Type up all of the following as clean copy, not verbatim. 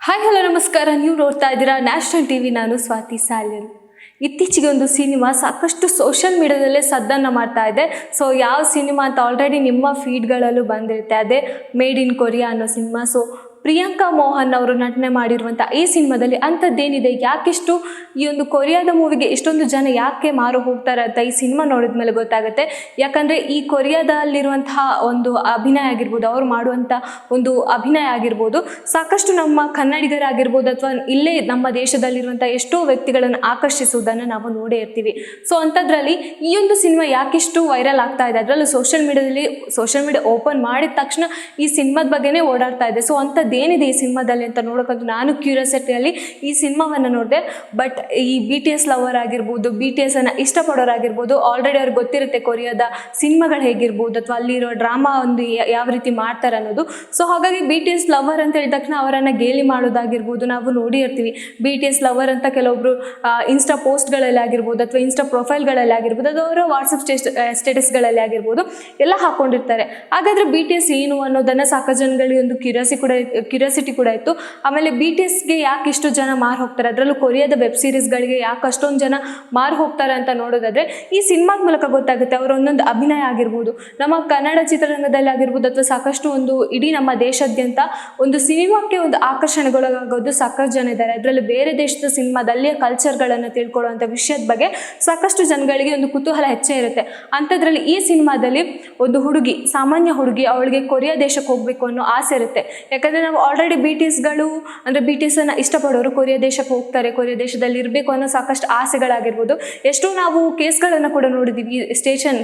Hi hello ನಮಸ್ಕಾರ. ನೀವು ನೋಡ್ತಾ ಇದ್ದೀರಾ ನ್ಯಾಷನಲ್ ಟಿವಿ. ನಾನು ಸ್ವಾತಿ ಸಾಲ್ಯನ್. ಇತ್ತೀಚೆಗೆ ಒಂದು ಸಿನಿಮಾ ಸಾಕಷ್ಟು ಸೋಷಿಯಲ್ ಮೀಡಿಯಾದಲ್ಲೇ ಸದ್ದನ್ನು ಮಾಡ್ತಾ ಇದೆ. ಸೊ ಯಾವ ಸಿನಿಮಾ ಅಂತ ಆಲ್ರೆಡಿ ನಿಮ್ಮ ಫೀಡ್ಗಳಲ್ಲೂ ಬಂದಿರುತ್ತೆ. ಅದೇ ಮೇಡ್ ಇನ್ ಕೊರಿಯಾ ಅನ್ನೋ ಸಿನಿಮಾ. ಸೊ ಪ್ರಿಯಾಂಕಾ ಮೋಹನ್ ಅವರು ನಟನೆ ಮಾಡಿರುವಂಥ ಈ ಸಿನಿಮಾದಲ್ಲಿ ಅಂಥದ್ದೇನಿದೆ, ಯಾಕೆಷ್ಟು ಈ ಒಂದು ಕೊರಿಯಾದ ಮೂವಿಗೆ ಇಷ್ಟೊಂದು ಜನ ಯಾಕೆ ಮಾರು ಹೋಗ್ತಾರೆ ಅಂತ ಈ ಸಿನಿಮಾ ನೋಡಿದ ಮೇಲೆ ಗೊತ್ತಾಗುತ್ತೆ. ಯಾಕಂದರೆ ಈ ಕೊರಿಯಾದಲ್ಲಿರುವಂತಹ ಒಂದು ಅಭಿನಯ ಆಗಿರ್ಬೋದು, ಅವ್ರು ಮಾಡುವಂಥ ಒಂದು ಅಭಿನಯ ಆಗಿರ್ಬೋದು, ಸಾಕಷ್ಟು ನಮ್ಮ ಕನ್ನಡಿಗರಾಗಿರ್ಬೋದು ಅಥವಾ ಇಲ್ಲೇ ನಮ್ಮ ದೇಶದಲ್ಲಿರುವಂಥ ಎಷ್ಟೋ ವ್ಯಕ್ತಿಗಳನ್ನು ಆಕರ್ಷಿಸುವುದನ್ನು ನಾವು ನೋಡೇ ಇರ್ತೀವಿ. ಸೊ ಅಂಥದ್ರಲ್ಲಿ ಈ ಒಂದು ಸಿನಿಮಾ ಯಾಕೆಷ್ಟು ವೈರಲ್ ಆಗ್ತಾ ಇದೆ, ಅದರಲ್ಲೂ ಸೋಷಿಯಲ್ ಮೀಡಿಯಾ ಓಪನ್ ಮಾಡಿದ ತಕ್ಷಣ ಈ ಸಿನಿಮಾದ ಬಗ್ಗೆನೇ ಓಡಾಡ್ತಾ ಇದೆ. ಸೊ ಅಂಥದ್ದೇನಿದೆ ಈ ಸಿನಿಮಾದಲ್ಲಿ ಅಂತ ನೋಡೋಕ್ಕಂತೂ ನಾನು ಕ್ಯೂರಿಯಾಸಿಟಿಯಲ್ಲಿ ಈ ಸಿನಿಮಾವನ್ನು ನೋಡಿದೆ. ಬಟ್ ಈ BTS ಲವರ್ ಆಗಿರ್ಬೋದು, BTS ಅನ್ನು ಇಷ್ಟಪಡೋರಾಗಿರ್ಬೋದು, ಆಲ್ರೆಡಿ ಅವ್ರಿಗೆ ಗೊತ್ತಿರುತ್ತೆ ಕೊರಿಯಾದ ಸಿನಿಮಾಗಳು ಹೇಗಿರ್ಬೋದು ಅಥವಾ ಅಲ್ಲಿರೋ ಡ್ರಾಮಾ ಒಂದು ಯಾವ ರೀತಿ ಮಾಡ್ತಾರೆ ಅನ್ನೋದು. ಸೊ ಹಾಗಾಗಿ BTS ಲವರ್ ಅಂತ ಹೇಳಿದ ತಕ್ಷಣ ಅವರನ್ನು ಗೇಲಿ ಮಾಡೋದಾಗಿರ್ಬೋದು ನಾವು ನೋಡಿ ಇರ್ತೀವಿ. BTS ಲವರ್ ಅಂತ ಕೆಲವೊಬ್ರು ಇನ್ಸ್ಟಾ ಪೋಸ್ಟ್ಗಳಲ್ಲಿ ಆಗಿರ್ಬೋದು ಅಥವಾ ಇನ್ಸ್ಟಾ ಪ್ರೊಫೈಲ್ಗಳಲ್ಲಿ ಆಗಿರ್ಬೋದು, ಅದು ಅವರ ವಾಟ್ಸಪ್ ಸ್ಟೇಟಸ್ಗಳಲ್ಲಿ ಆಗಿರ್ಬೋದು ಎಲ್ಲ ಹಾಕ್ಕೊಂಡಿರ್ತಾರೆ. ಹಾಗಾದರೆ BTS ಏನು ಅನ್ನೋದನ್ನು ಸಾಕಷ್ಟು ಜನಗಳಿಗೆ ಒಂದು ಕ್ಯೂರಿಯಾಸಿಟಿ ಕೂಡ ಇತ್ತು. ಆಮೇಲೆ BTSಗೆ ಯಾಕೆ ಇಷ್ಟು ಜನ ಮಾರು ಹೋಗ್ತಾರೆ, ಅದರಲ್ಲೂ ಕೊರಿಯಾದ ವೆಬ್ ಸೀರೀಸ್ಗಳಿಗೆ ಯಾಕೆ ಅಷ್ಟೊಂದು ಜನ ಮಾರು ಹೋಗ್ತಾರೆ ಅಂತ ನೋಡೋದಾದರೆ ಈ ಸಿನಿಮಾದ ಮೂಲಕ ಗೊತ್ತಾಗುತ್ತೆ. ಅವರ ಒಂದೊಂದು ಅಭಿನಯ ಆಗಿರ್ಬೋದು, ನಮ್ಮ ಕನ್ನಡ ಚಿತ್ರರಂಗದಲ್ಲಿ ಆಗಿರ್ಬೋದು ಅಥವಾ ಸಾಕಷ್ಟು ಒಂದು ಇಡೀ ನಮ್ಮ ದೇಶಾದ್ಯಂತ ಒಂದು ಸಿನಿಮಾಕ್ಕೆ ಒಂದು ಆಕರ್ಷಣೆಗೊಳಗಾಗೋದು ಸಾಕಷ್ಟು ಜನ ಇದ್ದಾರೆ. ಅದರಲ್ಲಿ ಬೇರೆ ದೇಶದ ಸಿನಿಮಾದಲ್ಲಿಯ ಕಲ್ಚರ್ಗಳನ್ನು ತಿಳ್ಕೊಳ್ಳುವಂಥ ವಿಷಯದ ಬಗ್ಗೆ ಸಾಕಷ್ಟು ಜನಗಳಿಗೆ ಒಂದು ಕುತೂಹಲ ಹೆಚ್ಚೇ ಇರುತ್ತೆ. ಅಂಥದ್ರಲ್ಲಿ ಈ ಸಿನಿಮಾದಲ್ಲಿ ಒಂದು ಹುಡುಗಿ, ಸಾಮಾನ್ಯ ಹುಡುಗಿ, ಅವಳಿಗೆ ಕೊರಿಯಾ ದೇಶಕ್ಕೆ ಹೋಗಬೇಕು ಅನ್ನೋ ಆಸೆ ಇರುತ್ತೆ. ಯಾಕಂದರೆ ನಾವು ಆಲ್ರೆಡಿ BTS ಅನ್ನು ಇಷ್ಟಪಡೋರು ಕೊರಿಯಾ ದೇಶಕ್ಕೆ ಹೋಗ್ತಾರೆ, ಕೊರಿಯಾ ದೇಶದಲ್ಲಿ ಇರಬೇಕು ಅನ್ನೋ ಸಾಕಷ್ಟು ಆಸೆಗಳಾಗಿರ್ಬೋದು. ಎಷ್ಟೋ ನಾವು ಕೇಸ್ಗಳನ್ನು ಕೂಡ ನೋಡಿದ್ದೀವಿ.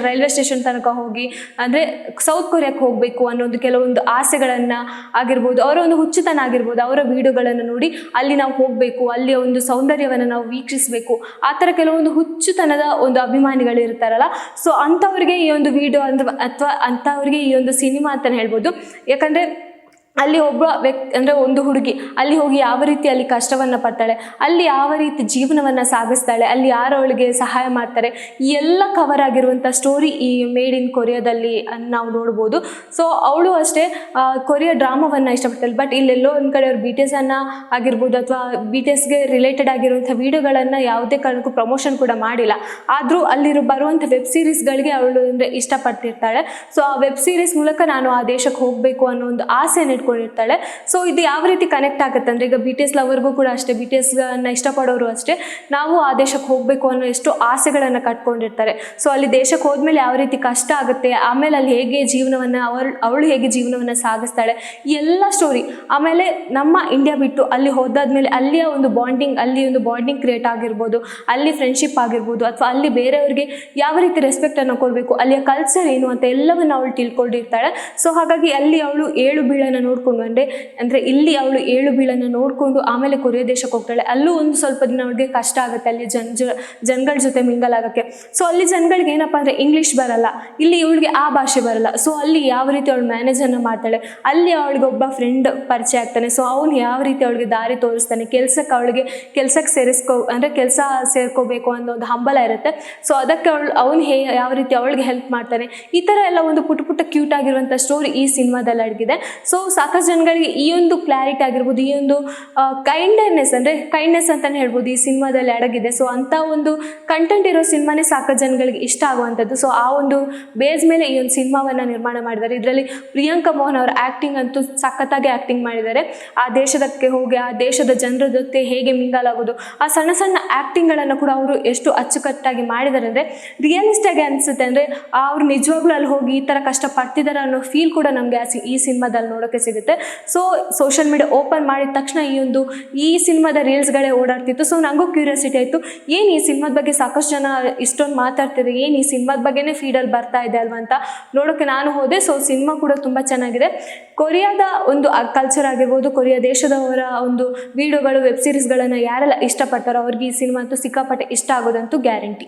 ರೈಲ್ವೆ ಸ್ಟೇಷನ್ ತನಕ ಹೋಗಿ ಅಂದರೆ ಸೌತ್ ಕೊರಿಯಾಕ್ಕೆ ಹೋಗಬೇಕು ಅನ್ನೋದು ಕೆಲವೊಂದು ಆಸೆಗಳನ್ನು ಆಗಿರ್ಬೋದು, ಅವರ ಒಂದು ಹುಚ್ಚುತನ ಆಗಿರ್ಬೋದು, ಅವರ ವಿಡಿಯೋಗಳನ್ನು ನೋಡಿ ಅಲ್ಲಿ ನಾವು ಹೋಗಬೇಕು, ಅಲ್ಲಿಯ ಒಂದು ಸೌಂದರ್ಯವನ್ನು ನಾವು ವೀಕ್ಷಿಸಬೇಕು, ಆ ಥರ ಕೆಲವೊಂದು ಹುಚ್ಚುತನದ ಒಂದು ಅಭಿಮಾನಿಗಳು ಇರ್ತಾರಲ್ಲ. ಸೊ ಅಂಥವ್ರಿಗೆ ಈ ಒಂದು ವಿಡಿಯೋ ಅಥವಾ ಅಂಥವ್ರಿಗೆ ಈ ಒಂದು ಸಿನಿಮಾ ಅಂತಲೇ ಹೇಳ್ಬೋದು. ಯಾಕಂದರೆ ಅಲ್ಲಿ ಒಬ್ಬ ಅಂದರೆ ಒಂದು ಹುಡುಗಿ ಅಲ್ಲಿ ಹೋಗಿ ಯಾವ ರೀತಿ ಅಲ್ಲಿ ಕಷ್ಟವನ್ನು ಪಡ್ತಾಳೆ, ಅಲ್ಲಿ ಯಾವ ರೀತಿ ಜೀವನವನ್ನು ಸಾಗಿಸ್ತಾಳೆ, ಅಲ್ಲಿ ಯಾರು ಅವಳಿಗೆ ಸಹಾಯ ಮಾಡ್ತಾರೆ, ಈ ಎಲ್ಲ ಕವರ್ ಆಗಿರುವಂಥ ಸ್ಟೋರಿ ಈ ಮೇಡ್ ಇನ್ ಕೊರಿಯಾದಲ್ಲಿ ನಾವು ನೋಡ್ಬೋದು. ಸೊ ಅವಳು ಅಷ್ಟೇ ಕೊರಿಯಾ ಡ್ರಾಮಾವನ್ನು ಇಷ್ಟಪಡ್ತಾಳೆ. ಬಟ್ ಇಲ್ಲೆಲ್ಲೋ ಒಂದು ಕಡೆ ಅವ್ರು BTS ಅನ್ನು ಆಗಿರ್ಬೋದು ಅಥವಾ BTSಗೆ ರಿಲೇಟೆಡ್ ಆಗಿರುವಂಥ ವಿಡಿಯೋಗಳನ್ನು ಯಾವುದೇ ಕಾರಣಕ್ಕೂ ಪ್ರಮೋಷನ್ ಕೂಡ ಮಾಡಿಲ್ಲ. ಆದರೂ ಬರುವಂಥ ವೆಬ್ ಸೀರೀಸ್ಗಳಿಗೆ ಅವಳು ಅಂದರೆ ಇಷ್ಟಪಟ್ಟಿರ್ತಾಳೆ. ಸೊ ಆ ವೆಬ್ ಸೀರೀಸ್ ಮೂಲಕ ನಾನು ಆ ದೇಶಕ್ಕೆ ಹೋಗಬೇಕು ಅನ್ನೋ ಒಂದು ಆಸೆ ಇಟ್ಕೊಂಡಿರ್ತಾಳೆ. ಸೊ ಇದು ಯಾವ ರೀತಿ ಕನೆಕ್ಟ್ ಆಗುತ್ತೆ ಅಂದರೆ, ಈಗ BTS ಲವರ್ಗೂ ಕೂಡ ಅಷ್ಟೇ, BTSನ ಇಷ್ಟಪಡೋರು ಅಷ್ಟೇ, ನಾವು ಆ ದೇಶಕ್ಕೆ ಹೋಗಬೇಕು ಅನ್ನೋ ಎಷ್ಟು ಆಸೆಗಳನ್ನು ಕಟ್ಕೊಂಡಿರ್ತಾರೆ. ಸೊ ಅಲ್ಲಿ ದೇಶಕ್ಕೆ ಹೋದ್ಮೇಲೆ ಯಾವ ರೀತಿ ಕಷ್ಟ ಆಗುತ್ತೆ, ಆಮೇಲೆ ಅಲ್ಲಿ ಹೇಗೆ ಜೀವನವನ್ನು ಅವಳು ಹೇಗೆ ಜೀವನವನ್ನು ಸಾಗಿಸ್ತಾಳೆ, ಈ ಎಲ್ಲ ಸ್ಟೋರಿ. ಆಮೇಲೆ ನಮ್ಮ ಇಂಡಿಯಾ ಬಿಟ್ಟು ಅಲ್ಲಿ ಹೋದಾದ್ಮೇಲೆ ಅಲ್ಲಿಯ ಒಂದು ಬಾಂಡಿಂಗ್ ಕ್ರಿಯೇಟ್ ಆಗಿರ್ಬೋದು, ಅಲ್ಲಿ ಫ್ರೆಂಡ್ಶಿಪ್ ಆಗಿರ್ಬೋದು ಅಥವಾ ಅಲ್ಲಿ ಬೇರೆಯವ್ರಿಗೆ ಯಾವ ರೀತಿ ರೆಸ್ಪೆಕ್ಟನ್ನು ಕೊಡಬೇಕು, ಅಲ್ಲಿಯ ಕಲ್ಚರ್ ಏನು ಅಂತ ಎಲ್ಲವನ್ನು ಅವಳು ತಿಳ್ಕೊಂಡಿರ್ತಾಳೆ. ಸೊ ಹಾಗಾಗಿ ಅಲ್ಲಿ ಅವಳು ಏಳು ಬೀಳನ್ನು ನೋಡಿಕೊಂಡು ಅಂದರೆ ಇಲ್ಲಿ ಅವಳು ಏಳು ಬೀಳನ್ನು ನೋಡಿಕೊಂಡು ಆಮೇಲೆ ಕೊರಿಯಾ ದೇಶಕ್ಕೆ ಹೋಗ್ತಾಳೆ. ಅಲ್ಲೂ ಒಂದು ಸ್ವಲ್ಪ ದಿನ ಅವಳಿಗೆ ಕಷ್ಟ ಆಗುತ್ತೆ ಅಲ್ಲಿ ಜನಗಳ ಜೊತೆ ಮಿಂಗಲ್ ಆಗೋಕ್ಕೆ. ಸೊ ಅಲ್ಲಿ ಜನಗಳಿಗೆ ಏನಪ್ಪ ಅಂದರೆ ಇಂಗ್ಲೀಷ್ ಬರಲ್ಲ, ಇಲ್ಲಿ ಇವಳಿಗೆ ಆ ಭಾಷೆ ಬರಲ್ಲ. ಸೊ ಅಲ್ಲಿ ಯಾವ ರೀತಿ ಅವಳು ಮ್ಯಾನೇಜನ್ನು ಮಾಡ್ತಾಳೆ, ಅಲ್ಲಿ ಅವಳಿಗೆ ಒಬ್ಬ ಫ್ರೆಂಡ್ ಪರಿಚಯ ಆಗ್ತಾನೆ. ಸೊ ಅವನು ಯಾವ ರೀತಿ ಅವಳಿಗೆ ದಾರಿ ತೋರಿಸ್ತಾನೆ, ಕೆಲಸಕ್ಕೆ ಸೇರ್ಕೋಬೇಕು ಅನ್ನೋ ಒಂದು ಹಂಬಲ ಇರುತ್ತೆ. ಸೊ ಅದಕ್ಕೆ ಅವನು ಯಾವ ರೀತಿ ಅವಳಿಗೆ ಹೆಲ್ಪ್ ಮಾಡ್ತಾನೆ, ಈ ಥರ ಎಲ್ಲ ಒಂದು ಪುಟ್ಟ ಕ್ಯೂಟ್ ಆಗಿರುವಂಥ ಸ್ಟೋರಿ ಈ ಸಿನಿಮಾದಲ್ಲಿ ಅಡಗಿದೆ. ಸೊ ಸಾಕಷ್ಟು ಜನಗಳಿಗೆ ಈ ಒಂದು ಕ್ಲಾರಿಟಿ ಆಗಿರ್ಬೋದು, ಈ ಒಂದು ಕೈಂಡ್ನೆಸ್ ಅಂತಲೇ ಹೇಳ್ಬೋದು ಈ ಸಿನಿಮಾದಲ್ಲಿ ಅಡಗಿದೆ. ಸೊ ಅಂಥ ಒಂದು ಕಂಟೆಂಟ್ ಇರೋ ಸಿನಿಮಾನೇ ಸಾಕಷ್ಟು ಜನಗಳಿಗೆ ಇಷ್ಟ ಆಗುವಂಥದ್ದು. ಸೊ ಆ ಒಂದು ಬೇಸ್ ಮೇಲೆ ಈ ಒಂದು ಸಿನಿಮಾವನ್ನು ನಿರ್ಮಾಣ ಮಾಡಿದ್ದಾರೆ. ಇದರಲ್ಲಿ ಪ್ರಿಯಾಂಕಾ ಮೋಹನ್ ಅವರ ಆ್ಯಕ್ಟಿಂಗ್ ಅಂತೂ ಸಖತ್ತಾಗಿ ಆ್ಯಕ್ಟಿಂಗ್ ಮಾಡಿದ್ದಾರೆ. ಆ ದೇಶದಕ್ಕೆ ಹೋಗಿ ಆ ದೇಶದ ಜನರ ಜೊತೆ ಹೇಗೆ ಮಿಂಗಲ್ ಆಗೋದು, ಆ ಸಣ್ಣ ಸಣ್ಣ ಆ್ಯಕ್ಟಿಂಗ್ಗಳನ್ನು ಕೂಡ ಅವರು ಎಷ್ಟು ಅಚ್ಚುಕಟ್ಟಾಗಿ ಮಾಡಿದ್ದಾರೆ ಅಂದರೆ ರಿಯಲಿಸ್ಟಾಗಿ ಅನಿಸುತ್ತೆ. ಅಂದರೆ ಅವ್ರು ನಿಜವಾಗ್ಲೂ ಅಲ್ಲಿ ಹೋಗಿ ಈ ಥರ ಕಷ್ಟಪಡ್ತಿದ್ದಾರೆ ಅನ್ನೋ ಫೀಲ್ ಕೂಡ ನಮಗೆ ಈ ಸಿನಿಮಾದಲ್ಲಿ ನೋಡೋಕ್ಕೆ ಸಿಗುತ್ತೆ. ಸೊ ಸೋಷಿಯಲ್ ಮೀಡಿಯಾ ಓಪನ್ ಮಾಡಿದ ತಕ್ಷಣ ಈ ಸಿನಿಮಾದ ರೀಲ್ಸ್ಗಳೇ ಓಡಾಡ್ತಿತ್ತು. ಸೊ ನನಗೂ ಕ್ಯೂರಿಯಾಸಿಟಿ ಆಯಿತು, ಏನು ಈ ಸಿನಿಮಾದ ಬಗ್ಗೆ ಸಾಕಷ್ಟು ಜನ ಇಷ್ಟೊಂದು ಮಾತಾಡ್ತಿದೆ, ಏನು ಈ ಸಿನಿಮಾದ ಬಗ್ಗೆನೇ ಫೀಡಲ್ಲಿ ಬರ್ತಾ ಇದೆ ಅಲ್ವಾ ಅಂತ ನೋಡೋಕ್ಕೆ ನಾನು ಹೋದೆ. ಸೊ ಸಿನಿಮಾ ಕೂಡ ತುಂಬ ಚೆನ್ನಾಗಿದೆ. ಕೊರಿಯಾದ ಒಂದು ಕಲ್ಚರ್ ಆಗಿರ್ಬೋದು, ಕೊರಿಯಾ ದೇಶದವರ ಒಂದು ವಿಡಿಯೋಗಳು, ವೆಬ್ ಸೀರೀಸ್ಗಳನ್ನು ಯಾರೆಲ್ಲ ಇಷ್ಟಪಡ್ತಾರೋ ಅವ್ರಿಗೆ ಈ ಸಿನಿಮಾ ಅಂತೂ ಸಿಕ್ಕಾಪಟ್ಟೆ ಇಷ್ಟ ಆಗೋದಂತೂ ಗ್ಯಾರಂಟಿ.